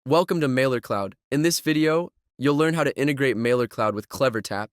Welcome to Mailercloud. In this video, you'll learn how to integrate Mailercloud with CleverTap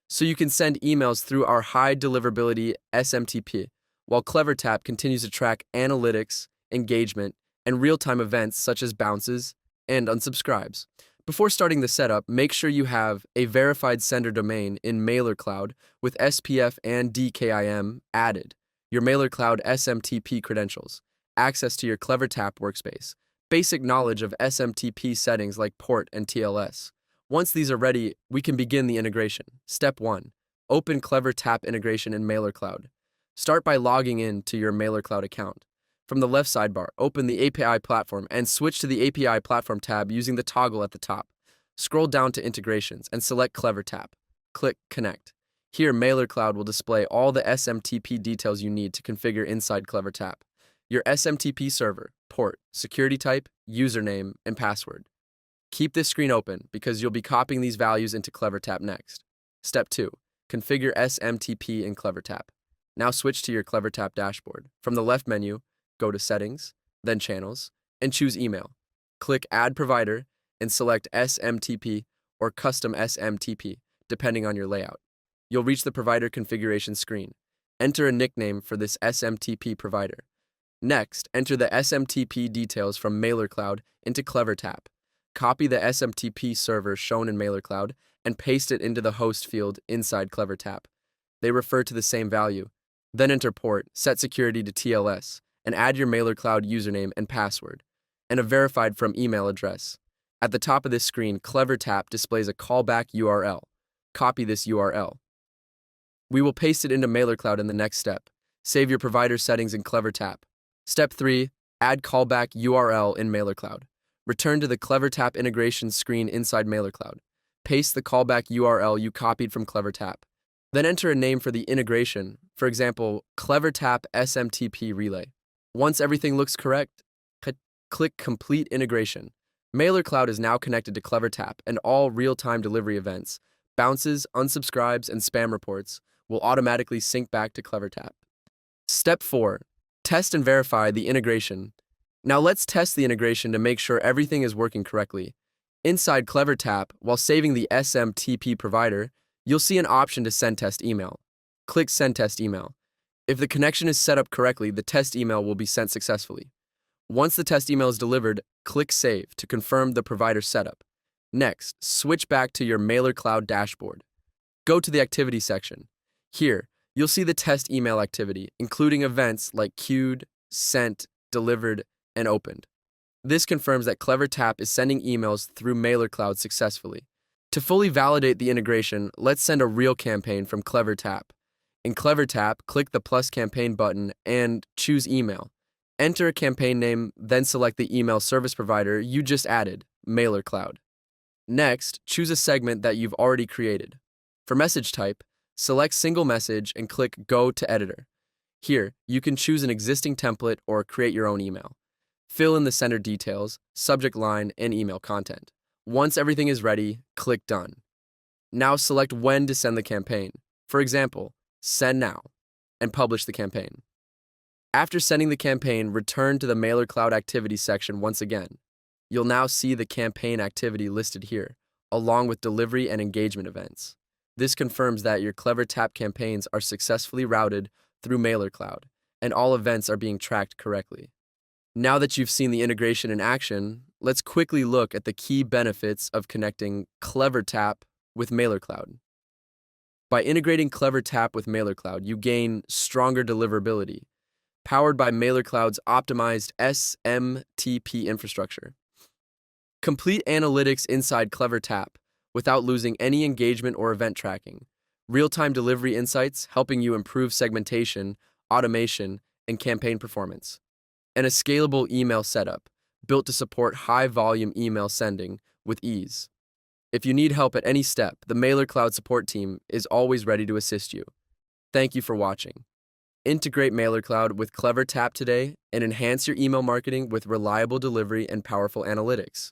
so you can send emails through our high deliverability SMTP, while CleverTap continues to track analytics, engagement, and real-time events such as bounces and unsubscribes. Before starting the setup, make sure you have a verified sender domain in Mailercloud with SPF and DKIM added, your Mailercloud SMTP credentials, access to your CleverTap workspace, basic knowledge of SMTP settings like port and TLS. Once these are ready, we can begin the integration. Step 1. Open CleverTap integration in Mailercloud. Start by logging in to your Mailercloud account. From the left sidebar, open the API platform and switch to the API platform tab using the toggle at the top. Scroll down to integrations and select CleverTap. Click Connect. Here, Mailercloud will display all the SMTP details you need to configure inside CleverTap. Your SMTP server, port, security type, username, and password. Keep this screen open because you'll be copying these values into CleverTap next. Step 2. Configure SMTP in CleverTap. Now switch to your CleverTap dashboard. From the left menu, go to Settings, then Channels, and choose Email. Click Add Provider and select SMTP or Custom SMTP, depending on your layout. You'll reach the provider configuration screen. Enter a nickname for this SMTP provider. Next, enter the SMTP details from Mailercloud into CleverTap. Copy the SMTP server shown in Mailercloud and paste it into the host field inside CleverTap. They refer to the same value. Then enter port, set security to TLS, and add your Mailercloud username and password, and a verified from email address. At the top of this screen, CleverTap displays a callback URL. Copy this URL. We will paste it into Mailercloud in the next step. Save your provider settings in CleverTap. Step 3. Add callback URL in Mailercloud. Return to the CleverTap integration screen inside Mailercloud. Paste the callback URL you copied from CleverTap. Then enter a name for the integration, for example, CleverTap SMTP Relay. Once everything looks correct, click Complete Integration. Mailercloud is now connected to CleverTap, and all real-time delivery events, bounces, unsubscribes, and spam reports will automatically sync back to CleverTap. Step 4. Test and verify the integration. Now let's test the integration to make sure everything is working correctly. Inside CleverTap, while saving the SMTP provider, you'll see an option to send test email. Click Send Test Email. If the connection is set up correctly, the test email will be sent successfully. Once the test email is delivered, click Save to confirm the provider setup. Next, switch back to your Mailercloud dashboard. Go to the Activity section. Here, you'll see the test email activity, including events like queued, sent, delivered, and opened. This confirms that CleverTap is sending emails through Mailercloud successfully. To fully validate the integration, let's send a real campaign from CleverTap. In CleverTap, click the plus campaign button and choose Email. Enter a campaign name, then select the email service provider you just added, Mailercloud. Next, choose a segment that you've already created. For message type, select Single Message and click Go to Editor. Here, you can choose an existing template or create your own email. Fill in the sender details, subject line, and email content. Once everything is ready, click Done. Now select when to send the campaign. For example, Send Now, and publish the campaign. After sending the campaign, return to the Mailercloud activity section once again. You'll now see the campaign activity listed here, along with delivery and engagement events. This confirms that your CleverTap campaigns are successfully routed through Mailercloud, and all events are being tracked correctly. Now that you've seen the integration in action, let's quickly look at the key benefits of connecting CleverTap with Mailercloud. By integrating CleverTap with Mailercloud, you gain stronger deliverability, powered by Mailercloud's optimized SMTP infrastructure. Complete analytics inside CleverTap without losing any engagement or event tracking. Real-time delivery insights helping you improve segmentation, automation, and campaign performance. And a scalable email setup built to support high-volume email sending with ease. If you need help at any step, the Mailercloud support team is always ready to assist you. Thank you for watching. Integrate Mailercloud with CleverTap today and enhance your email marketing with reliable delivery and powerful analytics.